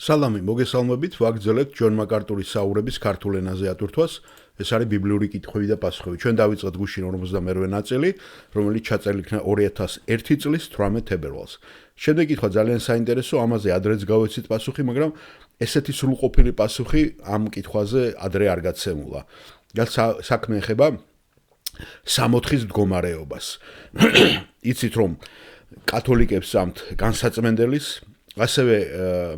სალამი, მოგესალმებით, ვაგრძელებთ ჯონ მაკარტურის საუბრების ქართულ ენაზე ატვირთვას. ეს არის ბიბლიური კითხვები და პასუხები. ჩვენ დავიწყეთ გუშინ 58-ვე ნაწილი, რომელიც ჩაწერილი იქნა 2001 წლის 18 თებერვალს. შემდეგ კითხვა ძალიან საინტერესო, ამაზე ადრეც გავეცით პასუხი, მაგრამ ესეთი სრულყოფილი პასუხი ამ კითხვაზე ადრე არ გაცემულა. საქმე ეხება 60-ის მდგომარეობას. იცით რომ კათოლიკებს ამთ განსაწმენდელის ასევე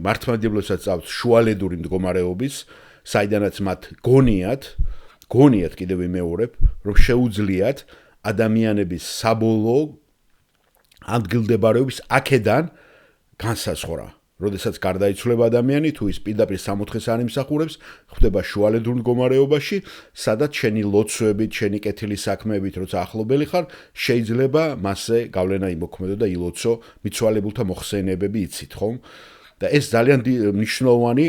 მართლმადიდებლობსაც აქვს შუალედური მდგომარეობის, საიდანაც მათ გონიათ კიდევ ვიმეორებ, რომ შეუძლიათ ადამიანების საბოლოო ადგილმდებარეობის აქედან განსაზღვრა. როდესაც გარდაიცვლება ადამიანი, თუ ის პირდაპირ 60-ს არ იმსახურებს, ხდება შუალედურ მდგომარეობაში, სადაც შენი ლოცვებით, შენი კეთილი საქმეებით, როცა ახლობელი ხარ, შეიძლება მასზე გავლენა იმოქმედო და ილოცო მიცვალებულთა მოხსენიებები იცით, ხომ? და ეს ძალიან მნიშვნელოვანი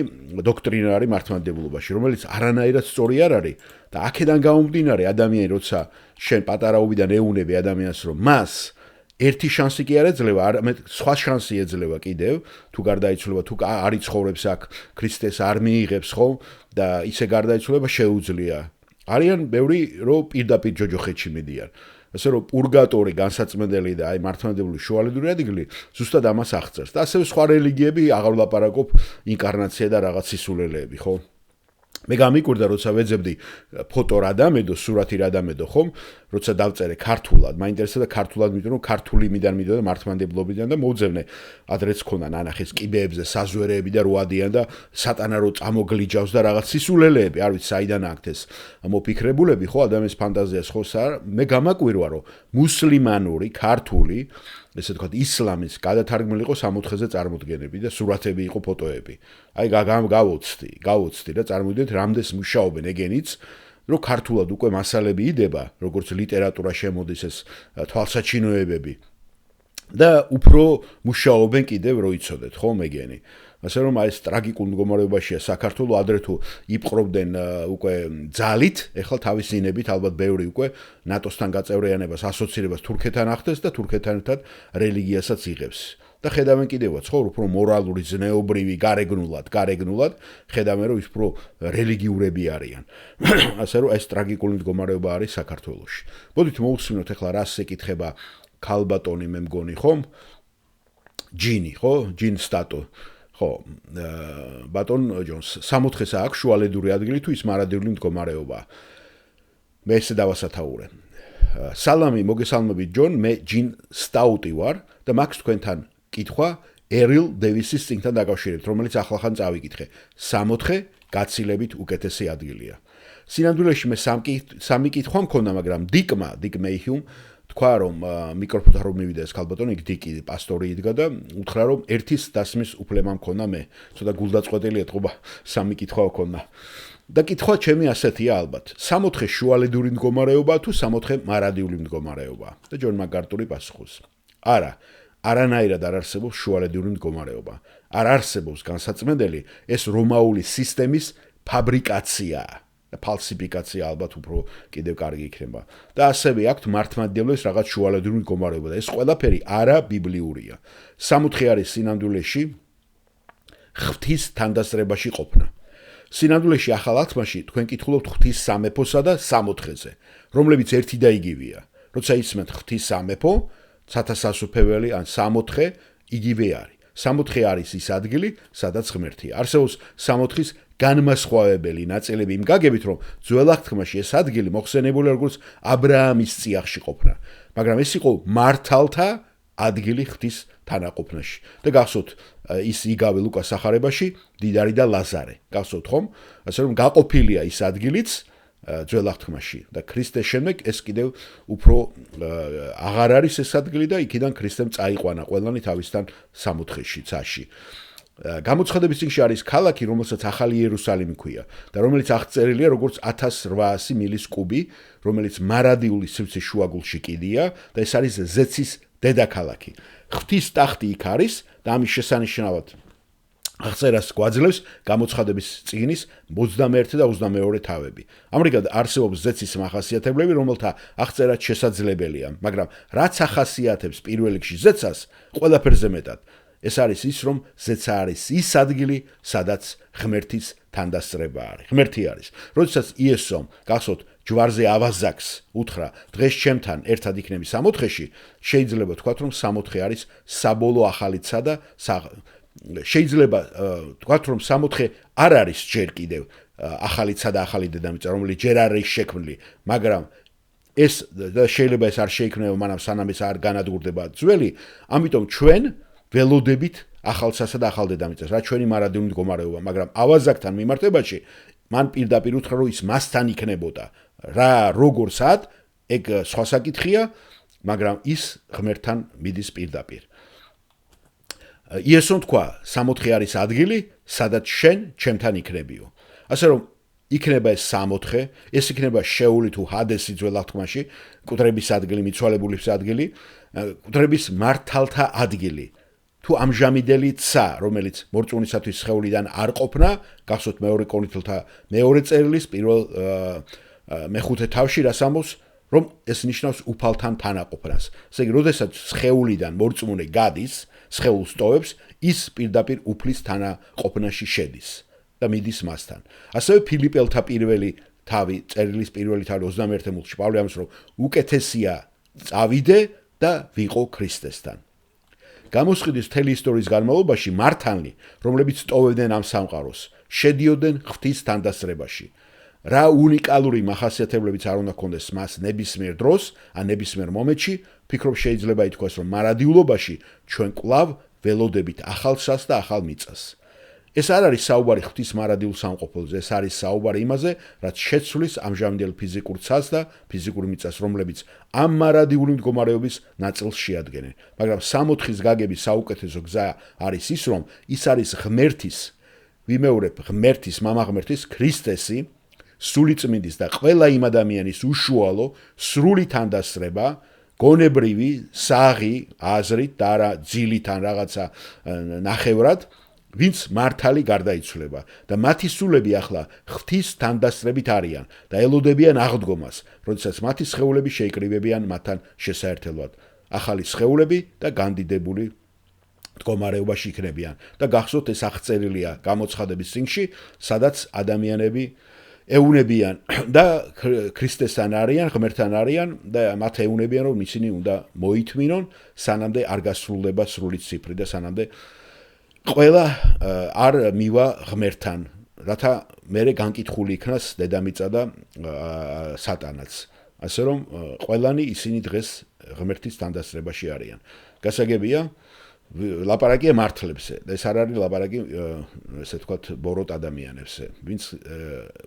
დოქტრინა არის მართლმადიდებლობაში, რომელიც არანაირად სწორი არ არის და აქედან გამომდინარე ადამიანი, როცა შენ პატარაობიდან ეუნები ადამიანს, რომ მას ერთი შანსი კი არ ეძლევა, არამედ სხვა შანსი ეძლევა კიდევ, თუ გარდაიცვლება, თუ არ იცხოვრებს აქ, ქრისტეს არ მიიღებს, ხო? და ისე გარდაიცვლება შეუძლია. არიან ბევრი, რომ პირდაპირ ჯოჯოხეთში მიდიან. ასე რომ პურგატორი, განსაწმენდელი და აი მართლმადიდებლური შუალედური ადგილი ზუსტად ამას აღწერს. და ასევე სხვა რელიგიები აღარ ვლაპარაკობ ინკარნაცია და რაღაც სისულელეები, ხო? მე გამიკვირდა, როცა ვეძებდი ფოტო რა დამედო, სურათი რა დამედო, ხომ? როცა დავწერე ქართულად, მაინტერესებდა ქართულად, იმიტომ რომ ქართული მიდან მიდოდა მართლმადიდებლობიდან და მოვძებნე, ადრეც ქონდა ნანახის კიბეებზე საზვერეები და როადიან და სატანა რო წამოგლიჯავს და რაღაც სისულელეები, არ ვიცი საიდან აქვთ ეს მოფიქრებულები, ხო, ადამიანის ფანტაზიას ხო სარ, მე გამაკვირვა, რომ მუსლიმანური, ქართული ესე თქვა ისლამის გადათარგმნილი იყო 60-ზე წარმოდგენები და სურათები იყო ფოტოები. აი გავოცდი და წარმოვიდეთ რამდენს მუშაობენ ეგენიც, რომ ქართულად უკვე მასალები იდება, როგორც ლიტერატურა შემოდის ეს თვალსაჩინოებები. და უფრო მუშაობენ კიდევ რო იცოდეთ, ხო, მეგენი. ასე რომ აი ეს ტრაგიკულ მდგომარეობაშია საქართველო, ადრე თუ იპყრობდნენ უკვე ძალით, ეხლა თავის ინებით ალბათ ბევრი უკვე ნატოსთან გაწევრიანებას, ასოცირებას თურქეთთან ახდენს და თურქეთთან ერთად რელიგიასაც იღებს. და ხედავენ კიდევაც, ხო, უფრო მორალური, ზნეობრივი, გარეგნულად, ხედავენ რომ ის უფრო რელიგიურები არიან. ასე რომ ეს ტრაგიკული მდგომარეობა არის საქართველოში. მოდით მოვუსმინოთ ეხლა რას ეკითხება ქალბატონი მე მგონი, ხომ? ჯინი, ხო? ჯინ სტატო. ხო, ბატონ ჯონს 60-ს აქვს შუალედური ადგილი თუ ის მარადიული მდგომარეობაა. მე ესე დავასათაურე. სალამი, მოგესალმებით ჯონ, მე ჯინ სტაუტი ვარ და მაქვს თქვენთან კითხვა ერილ დევისის წინთან დაკავშირებით, რომელიც ახლახან წავიკითხე. 60 გაცილებით უკეთესი ადგილია. სინამდვილეში მე სამი კითხვა მქონდა, მაგრამ დიკ მეიჰიუმ თქვა რომ მიკროფონთან რომ მივიდა ეს ქალბატონი, იქ დიკი პასტორი იდგა და უთხრა რომ ერთის დასმის უფლება მქონდა მე. ცოტა გულდაწყვეტილი ეთყობა, სამი კითხვა მქონდა. და კითხვა ჩემი ასეთია ალბათ. 60 შუალედური მდგომარეობა თუ 60 მარადიული მდგომარეობა? და ჯონ მაკარტური პასუხობს. არა, არანაირად არ არსებობს შუალედური მდგომარეობა. არ არსებობს განსაწმენდელი, ეს რომაული სისტემის ფაბრიკაციაა. და ფალსიფიკაცია ალბათ უფრო კიდევ კარგი იქნება. და ასევე აქვთ მართლმადიდებლობის რაღაც შუალედური მდგომარეობა და ეს ყველაფერი არა ბიბლიურია. 60 არის სინამდვილეში ღვთის თანდასწრებაში ყოფნა. სინამდვილეში ახალ ათმაში თქვენ კითხულობთ ღვთის სამეფოსა და 60-ზე, რომლებიც ერთი და იგივეა. როცა ისმენთ ღვთის სამეფო, ცათასასუფეველი ან 60 იგივე არის. 60 არის ის ადგილი, სადაც ღმერთია. არსებობს 60-ის განმასხვავებელი ნაწილები იმ გაგებით, რომ ძველ აღთქმაში ეს ადგილი მოხსენებული როგორც აბრაამის წიაღში ყოფნა, მაგრამ ეს იყო მართალთა ადგილი ღვთის თანაყოფნაში. და გახსოვთ ის იგავი ლუკას სახარებაში, დიდარი და ლაზარე. გახსოვთ ხომ? ასე რომ გაყოფილია ის ადგილიც ძველ აღთქმაში და ქრისტეს შემდეგ ეს კიდევ უფრო აღარ არის ეს ადგილი და იქიდან ქრისტემ წაიყვანა ყველანი თავისთან 60-ში, ცაში. გამოცხადების წიგნში არის ქალაქი, რომელსაც ახალი იერუსალიმი ქვია და რომელიც აღწერილია როგორც 1800 მილის კუბი, რომელიც მარადიული სივრცის შუაგულში კიდია და ეს არის ზეცის დედაქალაქი. ღვთის ტახტი იქ არის და ამის შესანიშნავად აღწერას გვაძლევს გამოცხადების წიგნის 21 და 22 თავები. ამრიგად არსებობს ზეცის მახასიათებლები, რომელთა აღწერაც შესაძლებელია, მაგრამ რაც ახასიათებს პირველ რიგში ზეცას, ყველაფერზე მეტად ეს არის ის, რომ ზეცა არის ის ადგილი, სადაც ღმერთის თანდასწრება არის. ღმერთი არის. როდესაც იესომ გახსოვთ ჯვარზე ავაზაკს უთხრა, დღეს ჩემთან ერთად იქნები სამოთხეში, შეიძლება თქვათ, რომ სამოთხე არის საბოლოო ახალიცა და შეიძლება თქვათ, რომ სამოთხე არ არის ჯერ კიდევ ახალიცა და ახალი დედამიწა, რომელიც ჯერ არ არის შექმნილი, მაგრამ ეს შეიძლება ეს არ შეიქმნება მანამ სანამ ეს არ განადგურდება ძველი, ამიტომ ჩვენ ველოდებით ახალცასა და ახალ დედამიწას, რა ჩვენი მარადიული მდგომარეობა, მაგრამ ავაზაკთან მიმართებაში მან პირდაპირ უთხრა, რომ ის მასთან იქნებოდა. რა როგორ სად, ეგ სხვა საკითხია, მაგრამ ის ღმერთთან მიდის პირდაპირ. იესომ თქვა, სამოთხე არის ადგილი, სადაც შენ ჩემთან იქნებიო. ასე რომ იქნება ეს სამოთხე, ეს იქნება შეეული თუ ჰადესი ძველ აღთქმაში, კუტრების ადგილი, მიცვალებულის ადგილი, კუტრების მართალთა ადგილი. თუ ამჟამიდელი ცა, რომელიც მორწმუნისათვის სხეულიდან არ ყოფნა, გახსოვთ მეორე კორინთელთა მეორე წერილის პირველ მეხუთე თავში რას ამბობს, რომ ეს ნიშნავს უფალთან თანაყოფნას. ესე იგი, როდესაც სხეულიდან მორწმუნე გადის, სხეულს ტოვებს, ის პირდაპირ უფლის თანაყოფნაში შედის და მიდის მასთან. ასევე ფილიპელთა პირველი თავი, წერილის პირველი თავი 21 მუხლში პავლე ამბობს, რომ უკეთესია წავიდე და ვიყო ქრისტესთან. გამოსყიდის მთელი ისტორიის განმავლობაში მართალნი, რომლებიც ტოვებდნენ ამ სამყაროს, შედიოდნენ ღვთის თანდასწრებაში. რა უნიკალური მახასიათებლებიც არ უნდა ჰქონდეს მას ნებისმიერ დროს, ან ნებისმიერ მომენტში, ფიქრობ შეიძლება ითქვას, რომ მარადილობაში ჩვენ კვლავ ველოდებით ახალცას და ახალ მიწას. ეს არ არის საუბარი ღვთის მარადილ სამყოფელზე, ეს არის საუბარი იმაზე, რაც შეცვლის ამჟამინდელ ფიზიკურ ცას და ფიზიკურ მიწას, რომლებიც ამ მარადიული მდგომარეობის ნაწილს შეადგენენ. მაგრამ სამოთხის გაგების საუკეთესო გზა არის ის, რომ ის არის ღმერთის, ვიმეორებ, ღმერთის, მამა ღმერთის, ქრისტესი, სულიწმინდის და ყველა იმ ადამიანის უშუალო, სრული თანდასწრება, გონებრივი, საღი, აზრით და არა ძილითან რაღაცა ნახევრად, ვინც მართალი გარდაიცვლება და მათი სულები ახლა ღვთის თანდასწრებით არიან და ელოდებიან აღდგომას, როდესაც მათი სხეულები შეიკრიბებიან მათთან შესაერთებლად. ახალი სხეულები და განდიდებული მდგომარეობაში იქნებიან და გახსოვთ ეს აღწერილია გამოცხადების წიგნში, სადაც ადამიანები ეუნებიან და ქრისტესთან არიან, ღმერთთან არიან და მათ ეუნებიან, რომ ისინი უნდა მოითმინონ, სანამდე არ გასრულდება სრული ციფრი და სანამდე ყველა არ მივა ღმერთთან, რათა მერე განკითხული იქნას დედამიწა და სატანაც. ასე რომ ყველანი ისინი დღეს ღმერთის თანდასწრებაში არიან. გასაგებია, ლაპარაკია მართლებზე და ეს არ არის ლაპარაკი, ესე ვთქვათ, ბოროტ ადამიანებზე, ვინც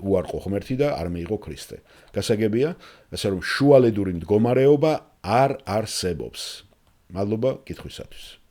უარყო ღმერთი და არ მიიღო ქრისტე. გასაგებია, ასე რომ შუალედური მდგომარეობა არ არსებობს. მადლობა კითხვისათვის.